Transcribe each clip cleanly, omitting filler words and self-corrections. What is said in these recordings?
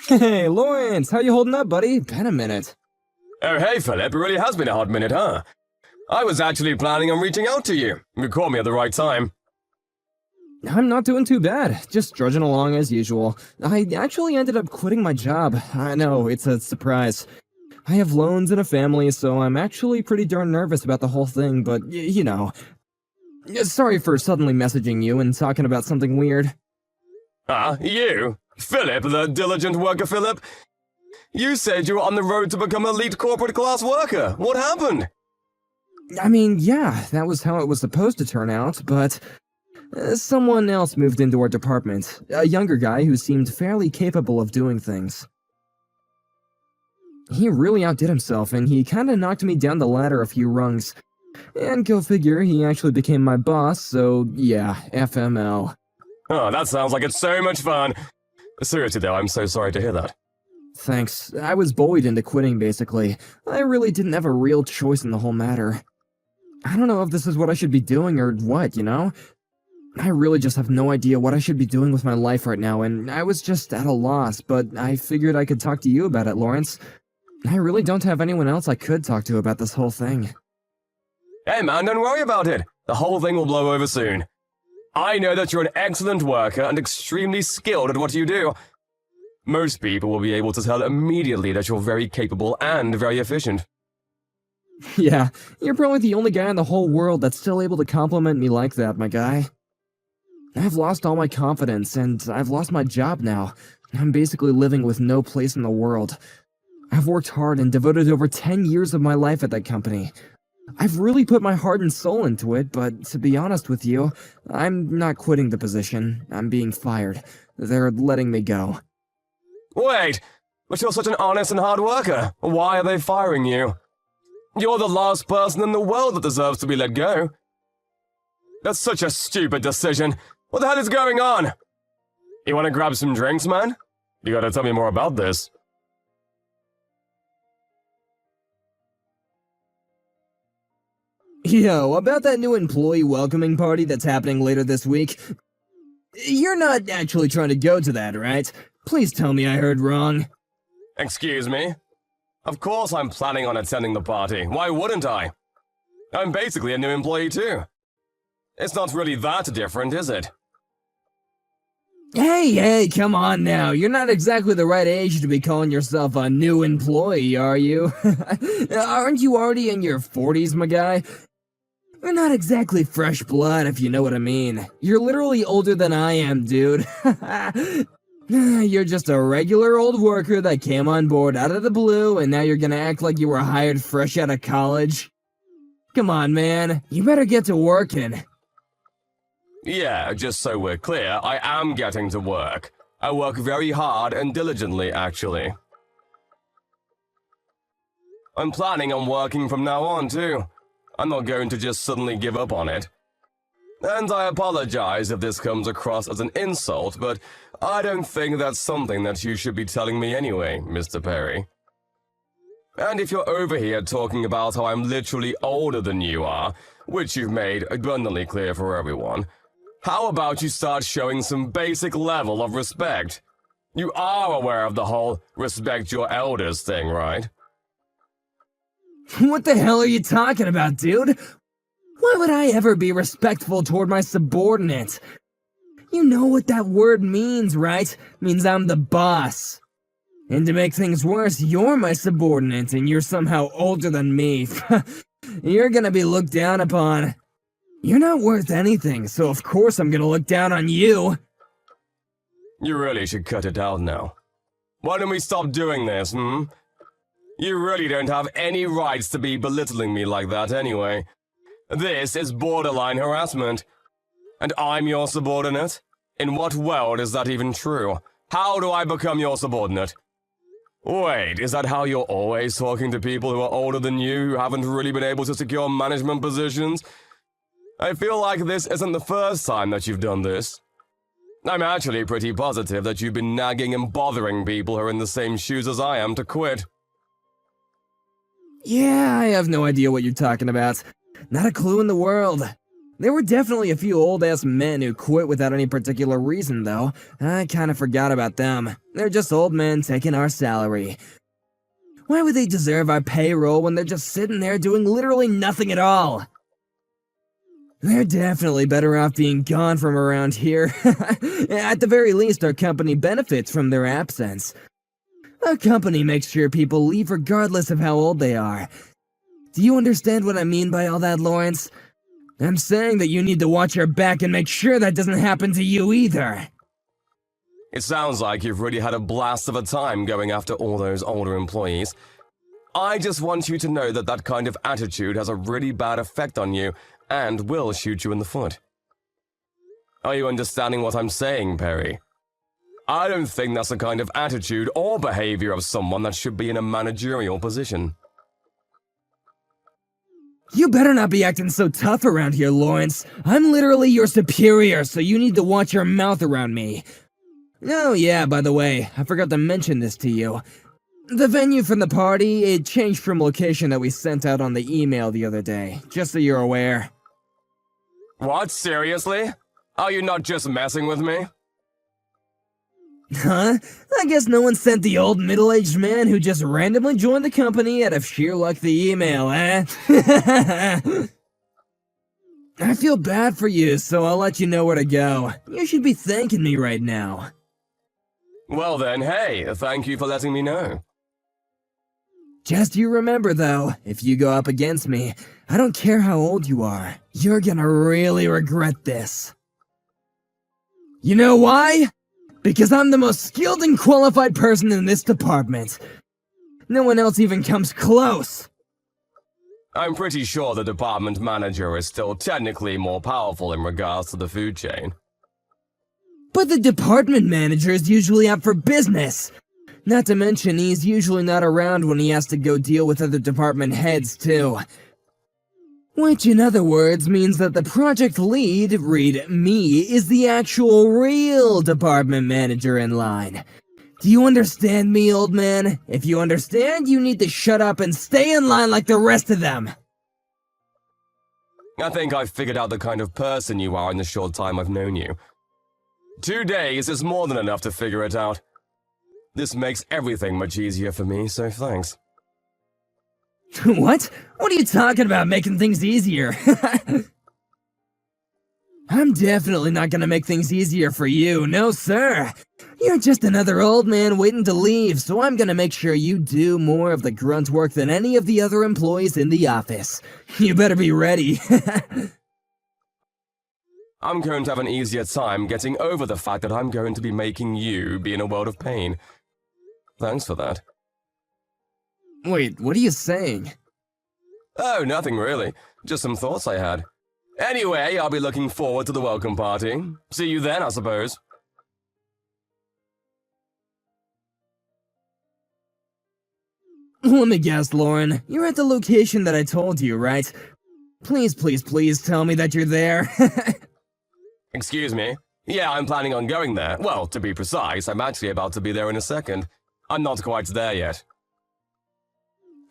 Hey, Lawrence, how you holding up, buddy? Been a minute. Oh, hey, Philip, it really has been a hot minute, huh? I was actually planning on reaching out to you. You caught me at the right time. I'm not doing too bad, just drudging along as usual. I actually ended up quitting my job. I know, it's a surprise. I have loans and a family, so I'm actually pretty darn nervous about the whole thing, but you know. Sorry for suddenly messaging you and talking about something weird. You? Philip, the diligent worker Philip? You said you were on the road to become an elite corporate class worker. What happened? I mean, yeah, that was how it was supposed to turn out, but someone else moved into our department. A younger guy who seemed fairly capable of doing things. He really outdid himself, and he kinda knocked me down the ladder a few rungs. And go figure, he actually became my boss, so yeah, FML. Oh, that sounds like it's so much fun. Seriously though, I'm so sorry to hear that. Thanks. I was bullied into quitting, basically. I really didn't have a real choice in the whole matter. I don't know if this is what I should be doing or what, you know? I really just have no idea what I should be doing with my life right now, and I was just at a loss, but I figured I could talk to you about it, Lawrence. I really don't have anyone else I could talk to about this whole thing. Hey man, don't worry about it. The whole thing will blow over soon. I know that you're an excellent worker and extremely skilled at what you do. Most people will be able to tell immediately that you're very capable and very efficient. Yeah, you're probably the only guy in the whole world that's still able to compliment me like that, my guy. I've lost all my confidence, and I've lost my job now. I'm basically living with no place in the world. I've worked hard and devoted over 10 years of my life at that company. I've really put my heart and soul into it, but to be honest with you, I'm not quitting the position. I'm being fired. They're letting me go. Wait, but you're such an honest and hard worker. Why are they firing you? You're the last person in the world that deserves to be let go. That's such a stupid decision. What the hell is going on? You want to grab some drinks, man? You gotta tell me more about this. Yo, about that new employee welcoming party that's happening later this week. You're not actually trying to go to that, right? Please tell me I heard wrong. Excuse me? Of course I'm planning on attending the party. Why wouldn't I? I'm basically a new employee too. It's not really that different, is it? Hey, come on now. You're not exactly the right age to be calling yourself a new employee, are you? Aren't you already in your 40s, my guy? You're not exactly fresh blood, if you know what I mean. You're literally older than I am, dude. You're just a regular old worker that came on board out of the blue, and now you're gonna act like you were hired fresh out of college? Come on, man. You better get to working. Yeah, just so we're clear, I am getting to work. I work very hard and diligently, actually. I'm planning on working from now on, too. I'm not going to just suddenly give up on it. And I apologize if this comes across as an insult, but I don't think that's something that you should be telling me anyway, Mr. Perry. And if you're over here talking about how I'm literally older than you are, which you've made abundantly clear for everyone, how about you start showing some basic level of respect? You are aware of the whole respect your elders thing, right? What the hell are you talking about, dude? Why would I ever be respectful toward my subordinate? You know what that word means, right? Means I'm the boss. And to make things worse, you're my subordinate and you're somehow older than me. You're gonna be looked down upon. You're not worth anything, so of course I'm gonna look down on you. You really should cut it out now. Why don't we stop doing this, hmm? You really don't have any rights to be belittling me like that anyway. This is borderline harassment. And I'm your subordinate? In what world is that even true? How do I become your subordinate? Wait, is that how you're always talking to people who are older than you who haven't really been able to secure management positions? I feel like this isn't the first time that you've done this. I'm actually pretty positive that you've been nagging and bothering people who are in the same shoes as I am to quit. Yeah, I have no idea what you're talking about. Not a clue in the world. There were definitely a few old-ass men who quit without any particular reason, though. I kinda forgot about them. They're just old men taking our salary. Why would they deserve our payroll when they're just sitting there doing literally nothing at all? They're definitely better off being gone from around here. At the very least, our company benefits from their absence. Our company makes sure people leave regardless of how old they are. Do you understand what I mean by all that, Lawrence? I'm saying that you need to watch your back and make sure that doesn't happen to you either. It sounds like you've really had a blast of a time going after all those older employees. I just want you to know that that kind of attitude has a really bad effect on you and will shoot you in the foot. Are you understanding what I'm saying, Perry? I don't think that's the kind of attitude or behavior of someone that should be in a managerial position. You better not be acting so tough around here, Lawrence. I'm literally your superior, so you need to watch your mouth around me. Oh yeah, by the way, I forgot to mention this to you. The venue for the party, it changed from location that we sent out on the email the other day, just so you're aware. What, seriously? Are you not just messing with me? Huh? I guess no one sent the old middle-aged man who just randomly joined the company out of sheer luck the email, eh? I feel bad for you, so I'll let you know where to go. You should be thanking me right now. Well then, hey, thank you for letting me know. Just you remember, though, if you go up against me, I don't care how old you are, you're gonna really regret this. You know why? Because I'm the most skilled and qualified person in this department. No one else even comes close. I'm pretty sure the department manager is still technically more powerful in regards to the food chain. But the department manager is usually out for business. Not to mention, he's usually not around when he has to go deal with other department heads, too. Which, in other words, means that the project lead, read me, is the actual real department manager in line. Do you understand me, old man? If you understand, you need to shut up and stay in line like the rest of them. I think I've figured out the kind of person you are in the short time I've known you. 2 days is more than enough to figure it out. This makes everything much easier for me, so thanks. What? What are you talking about, making things easier? I'm definitely not gonna make things easier for you, no sir. You're just another old man waiting to leave, so I'm gonna make sure you do more of the grunt work than any of the other employees in the office. You better be ready. I'm going to have an easier time getting over the fact that I'm going to be making you be in a world of pain. Thanks for that. Wait, what are you saying? Oh, nothing really. Just some thoughts I had. Anyway, I'll be looking forward to the welcome party. See you then, I suppose. Let me guess, Lauren. You're at the location that I told you, right? Please, please, please tell me that you're there. Excuse me? Yeah, I'm planning on going there. Well, to be precise, I'm actually about to be there in a second. I'm not quite there yet.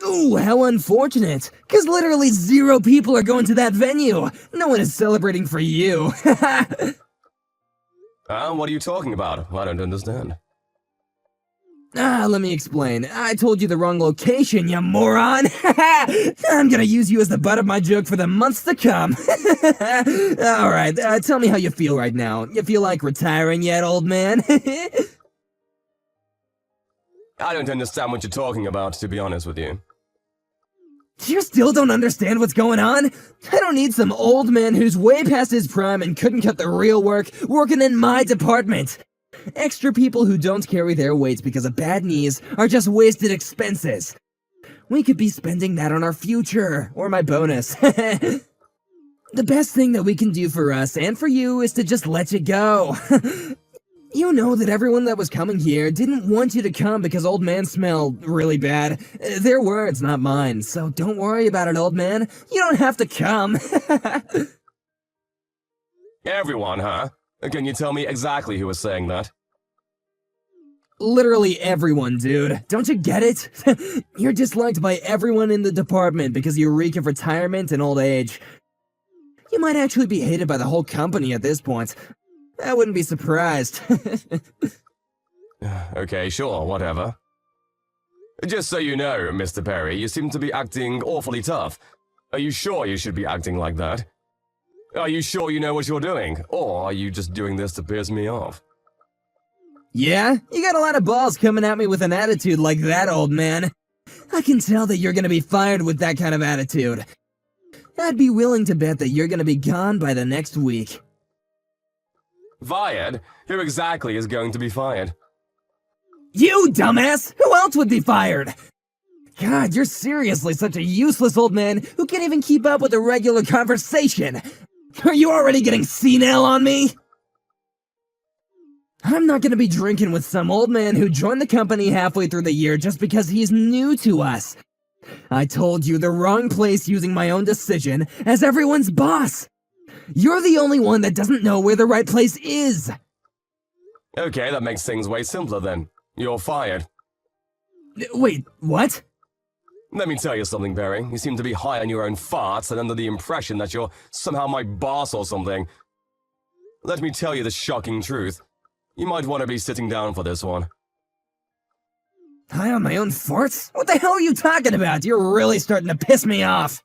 Ooh, how unfortunate. Cause literally 0 people are going to that venue. No one is celebrating for you. What are you talking about? I don't understand. Let me explain. I told you the wrong location, you moron! I'm gonna use you as the butt of my joke for the months to come. Alright, tell me how you feel right now. You feel like retiring yet, old man? I don't understand what you're talking about, to be honest with you. You still don't understand what's going on? I don't need some old man who's way past his prime and couldn't cut the real work working in my department. Extra people who don't carry their weights because of bad knees are just wasted expenses. We could be spending that on our future, or my bonus. The best thing that we can do for us and for you is to just let you go. You know that everyone that was coming here didn't want you to come because old man smelled really bad. Their words, not mine, so don't worry about it, old man. You don't have to come. Everyone, huh? Can you tell me exactly who was saying that? Literally everyone, dude. Don't you get it? You're disliked by everyone in the department because you reek of retirement and old age. You might actually be hated by the whole company at this point. I wouldn't be surprised. Okay, sure, whatever. Just so you know, Mr. Perry, you seem to be acting awfully tough. Are you sure you should be acting like that? Are you sure you know what you're doing? Or are you just doing this to piss me off? Yeah? You got a lot of balls coming at me with an attitude like that, old man. I can tell that you're gonna be fired with that kind of attitude. I'd be willing to bet that you're gonna be gone by the next week. Fired? Who exactly is going to be fired? You, dumbass! Who else would be fired? God, you're seriously such a useless old man who can't even keep up with a regular conversation. Are you already getting senile on me? I'm not gonna be drinking with some old man who joined the company halfway through the year just because he's new to us. I told you the wrong place using my own decision as everyone's boss. You're the only one that doesn't know where the right place is. Okay, that makes things way simpler then. You're fired. Wait, what? Let me tell you something, Perry. You seem to be high on your own farts and under the impression that you're somehow my boss or something. Let me tell you the shocking truth. You might want to be sitting down for this one. High on my own farts? What the hell are you talking about? You're really starting to piss me off.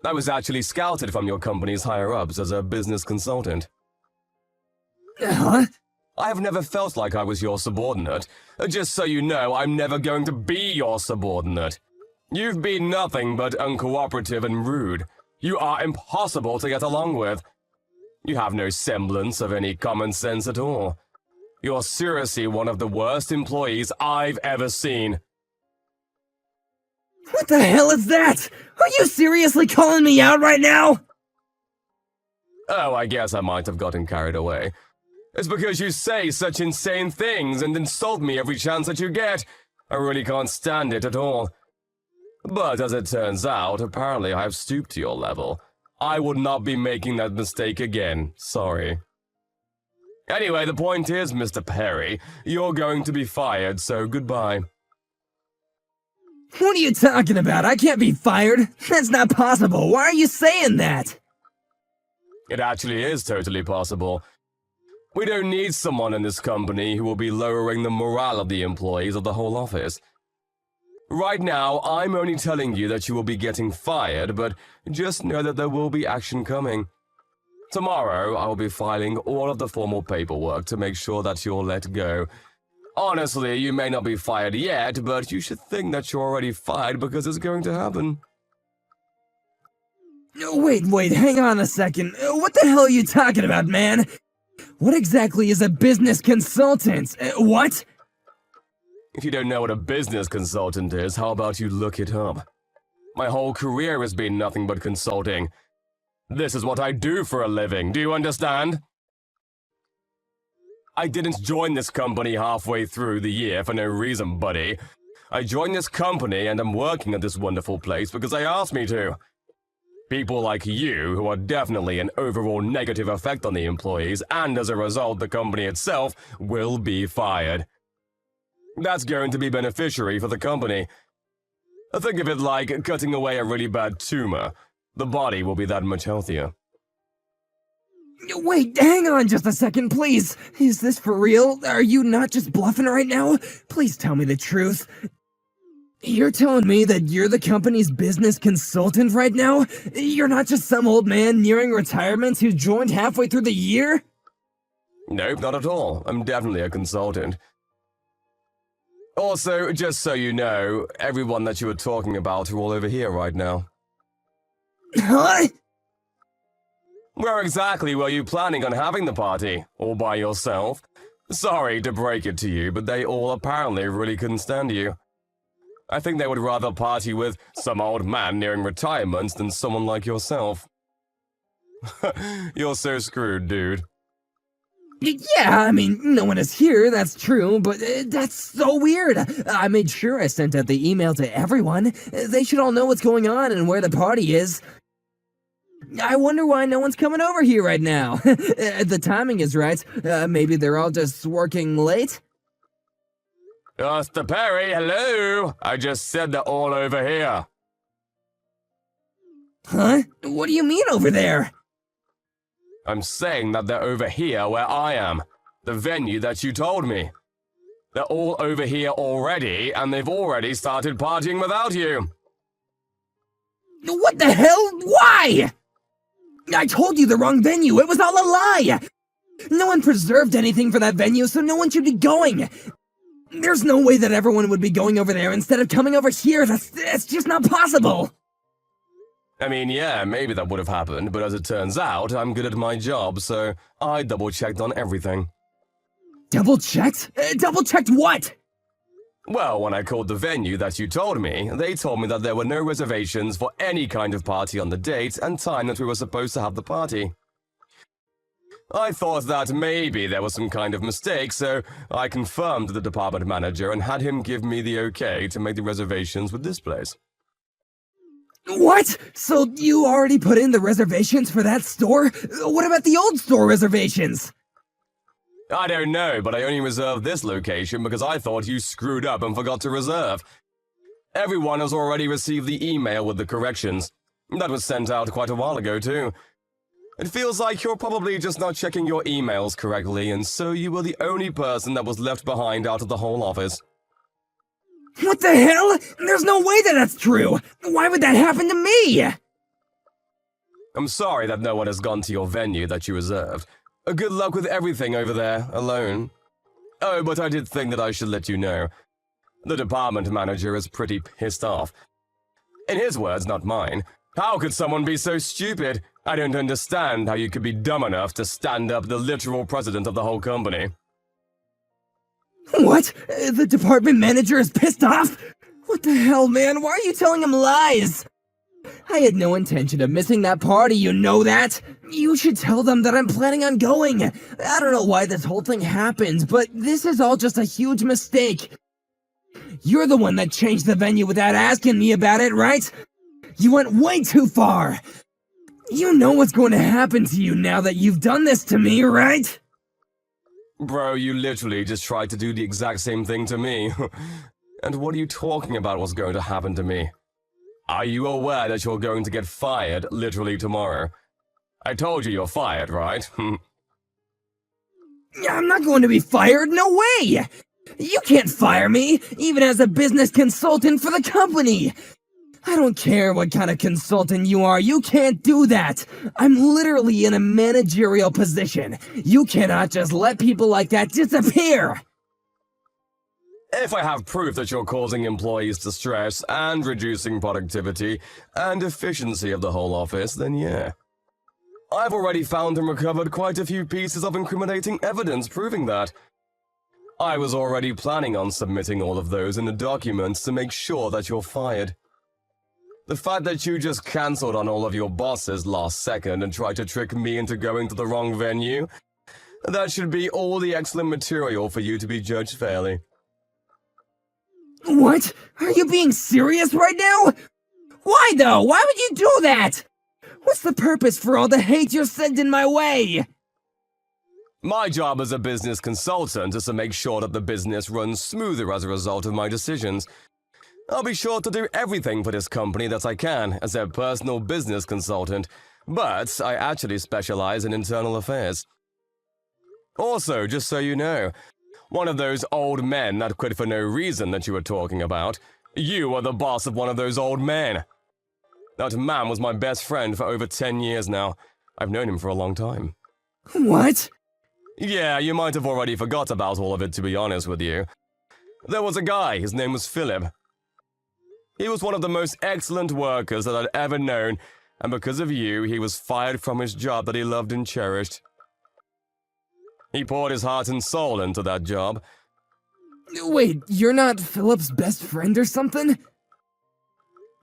I was actually scouted from your company's higher-ups as a business consultant. Huh? I have never felt like I was your subordinate. Just so you know, I'm never going to be your subordinate. You've been nothing but uncooperative and rude. You are impossible to get along with. You have no semblance of any common sense at all. You're seriously one of the worst employees I've ever seen. What the hell is that? Are you seriously calling me out right now? Oh, I guess I might have gotten carried away. It's because you say such insane things and insult me every chance that you get. I really can't stand it at all. But as it turns out, apparently I've stooped to your level. I would not be making that mistake again. Sorry. Anyway, the point is, Mr. Perry, you're going to be fired, so goodbye. What are you talking about? I can't be fired. That's not possible. Why are you saying that? It actually is totally possible. We don't need someone in this company who will be lowering the morale of the employees of the whole office. Right now, I'm only telling you that you will be getting fired, but just know that there will be action coming. Tomorrow, I will be filing all of the formal paperwork to make sure that you're let go. Honestly, you may not be fired yet, but you should think that you're already fired because it's going to happen. Wait, hang on a second. What the hell are you talking about, man? What exactly is a business consultant? What? If you don't know what a business consultant is, how about you look it up? My whole career has been nothing but consulting. This is what I do for a living, do you understand? I didn't join this company halfway through the year for no reason, buddy. I joined this company and I'm working at this wonderful place because they asked me to. People like you, who are definitely an overall negative effect on the employees, and as a result, the company itself, will be fired. That's going to be beneficiary for the company. Think of it like cutting away a really bad tumor. The body will be that much healthier. Wait, hang on just a second, please. Is this for real? Are you not just bluffing right now? Please tell me the truth. You're telling me that you're the company's business consultant right now? You're not just some old man nearing retirement who joined halfway through the year? Nope, not at all. I'm definitely a consultant. Also, just so you know, everyone that you were talking about are all over here right now. Huh? Where exactly were you planning on having the party? All by yourself? Sorry to break it to you, but they all apparently really couldn't stand you. I think they would rather party with some old man nearing retirement than someone like yourself. You're so screwed, dude. Yeah, I mean, no one is here, that's true, but that's so weird. I made sure I sent out the email to everyone. They should all know what's going on and where the party is. I wonder why no one's coming over here right now. The timing is right. Maybe they're all just working late? Mr. Perry, hello! I just said they're all over here. Huh? What do you mean over there? I'm saying that they're over here where I am. The venue that you told me. They're all over here already, and they've already started partying without you. What the hell? Why? I told you the wrong venue. It was all a lie. No one preserved anything for that venue, so no one should be going. There's no way that everyone would be going over there instead of coming over here. That's just not possible. I mean, yeah, maybe that would have happened, but as it turns out, I'm good at my job, so I double-checked on everything. Double-checked? Double-checked what? Well, when I called the venue that you told me, they told me that there were no reservations for any kind of party on the date and time that we were supposed to have the party. I thought that maybe there was some kind of mistake, so I confirmed to the department manager and had him give me the okay to make the reservations with this place. What? So you already put in the reservations for that store? What about the old store reservations? I don't know, but I only reserved this location because I thought you screwed up and forgot to reserve. Everyone has already received the email with the corrections. That was sent out quite a while ago, too. It feels like you're probably just not checking your emails correctly, and so you were the only person that was left behind out of the whole office. What the hell? There's no way that that's true! Why would that happen to me? I'm sorry that no one has gone to your venue that you reserved. Good luck with everything over there, alone. Oh, but I did think that I should let you know. The department manager is pretty pissed off. In his words, not mine. How could someone be so stupid? I don't understand how you could be dumb enough to stand up the literal president of the whole company. What? The department manager is pissed off? What the hell, man? Why are you telling him lies? I had no intention of missing that party, you know that? You should tell them that I'm planning on going. I don't know why this whole thing happened, but this is all just a huge mistake. You're the one that changed the venue without asking me about it, right? You went way too far. You know what's going to happen to you now that you've done this to me, right? Bro, you literally just tried to do the exact same thing to me. And what are you talking about what's going to happen to me? Are you aware that you're going to get fired literally tomorrow? I told you you're fired, right? I'm not going to be fired, no way! You can't fire me, even as a business consultant for the company! I don't care what kind of consultant you are, you can't do that! I'm literally in a managerial position. You cannot just let people like that disappear! If I have proof that you're causing employees distress and reducing productivity and efficiency of the whole office, then yeah. I've already found and recovered quite a few pieces of incriminating evidence proving that. I was already planning on submitting all of those in a document to make sure that you're fired. The fact that you just cancelled on all of your bosses last second and tried to trick me into going to the wrong venue, that should be all the excellent material for you to be judged fairly. What? Are you being serious right now? Why though? Why would you do that? What's the purpose for all the hate you're sending my way? My job as a business consultant is to make sure that the business runs smoother as a result of my decisions. I'll be sure to do everything for this company that I can as their personal business consultant, but I actually specialize in internal affairs. Also, just so you know, one of those old men that quit for no reason that you were talking about, you are the boss of one of those old men. That man was my best friend for over 10 years now. I've known him for a long time. What? Yeah, you might have already forgot about all of it, to be honest with you. There was a guy, his name was Philip. He was one of the most excellent workers that I'd ever known, and because of you, he was fired from his job that he loved and cherished. He poured his heart and soul into that job. Wait, you're not Philip's best friend or something?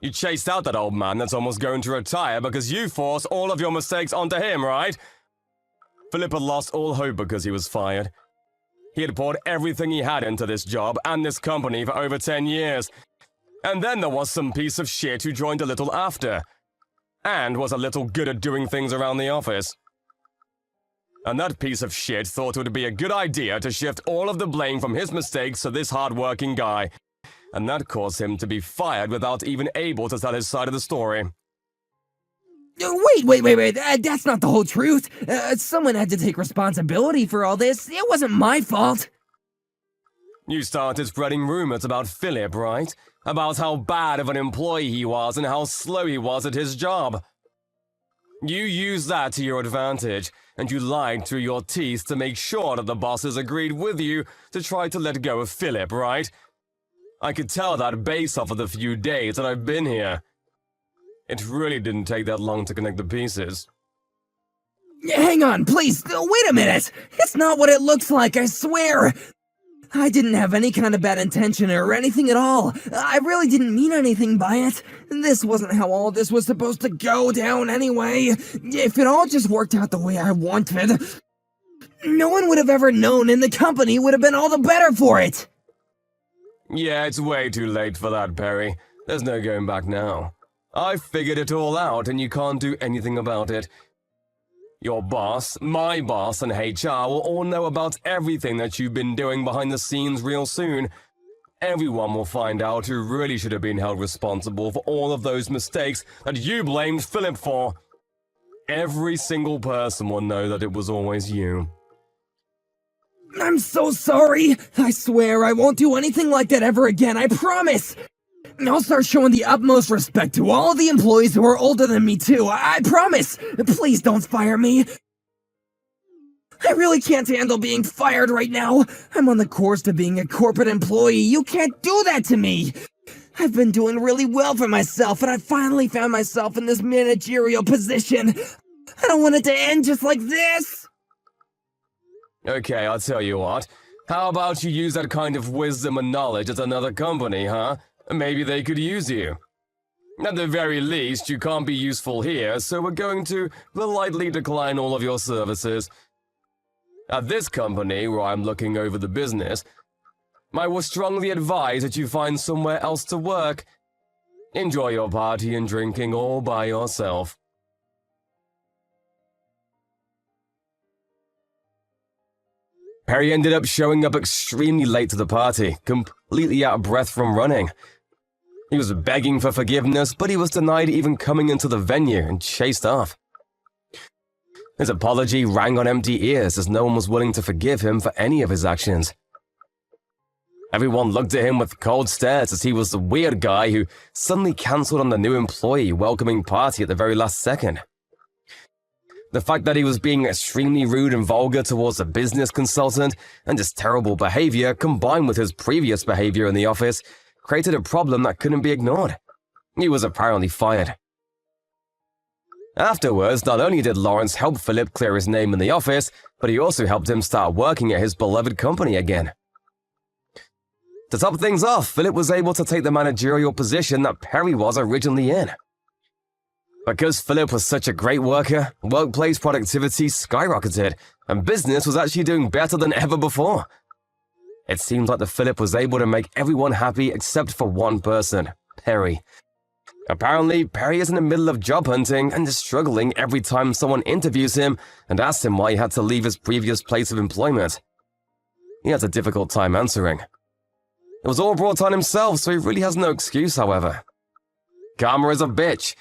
You chased out that old man that's almost going to retire because you forced all of your mistakes onto him, right? Philip had lost all hope because he was fired. He had poured everything he had into this job and this company for over 10 years. And then there was some piece of shit who joined a little after, and was a little good at doing things around the office. And that piece of shit thought it would be a good idea to shift all of the blame from his mistakes to this hard-working guy. And that caused him to be fired without even able to tell his side of the story. Wait. That's not the whole truth. Someone had to take responsibility for all this. It wasn't my fault. You started spreading rumors about Philip, right? About how bad of an employee he was and how slow he was at his job. You used that to your advantage, and you lied through your teeth to make sure that the bosses agreed with you to try to let go of Philip, right? I could tell that based off of the few days that I've been here. It really didn't take that long to connect the pieces. Hang on, please. Wait a minute. It's not what it looks like, I swear. I didn't have any kind of bad intention or anything at all. I really didn't mean anything by it. This wasn't how all this was supposed to go down anyway. If it all just worked out the way I wanted, no one would have ever known and the company would have been all the better for it. Yeah, it's way too late for that, Perry. There's no going back now. I figured it all out and you can't do anything about it. Your boss, my boss, and HR will all know about everything that you've been doing behind the scenes real soon. Everyone will find out who really should have been held responsible for all of those mistakes that you blamed Philip for. Every single person will know that it was always you. I'm so sorry. I swear I won't do anything like that ever again, I promise. I'll start showing the utmost respect to all the employees who are older than me too, I promise! Please don't fire me! I really can't handle being fired right now! I'm on the course to being a corporate employee, you can't do that to me! I've been doing really well for myself, and I finally found myself in this managerial position! I don't want it to end just like this! Okay, I'll tell you what. How about you use that kind of wisdom and knowledge at another company, huh? Maybe they could use you. At the very least, you can't be useful here, so we're going to politely decline all of your services. At this company, where I'm looking over the business, I will strongly advise that you find somewhere else to work. Enjoy your party and drinking all by yourself. Perry ended up showing up extremely late to the party, completely out of breath from running. He was begging for forgiveness, but he was denied even coming into the venue and chased off. His apology rang on empty ears as no one was willing to forgive him for any of his actions. Everyone looked at him with cold stares as he was the weird guy who suddenly cancelled on the new employee welcoming party at the very last second. The fact that he was being extremely rude and vulgar towards a business consultant and his terrible behavior combined with his previous behavior in the office created a problem that couldn't be ignored. He was apparently fired. Afterwards, not only did Lawrence help Philip clear his name in the office, but he also helped him start working at his beloved company again. To top things off, Philip was able to take the managerial position that Perry was originally in. Because Philip was such a great worker, workplace productivity skyrocketed, and business was actually doing better than ever before. It seemed like Philip was able to make everyone happy except for one person, Perry. Apparently, Perry is in the middle of job hunting and is struggling every time someone interviews him and asks him why he had to leave his previous place of employment. He has a difficult time answering. It was all brought on himself, so he really has no excuse, however. Karma is a bitch,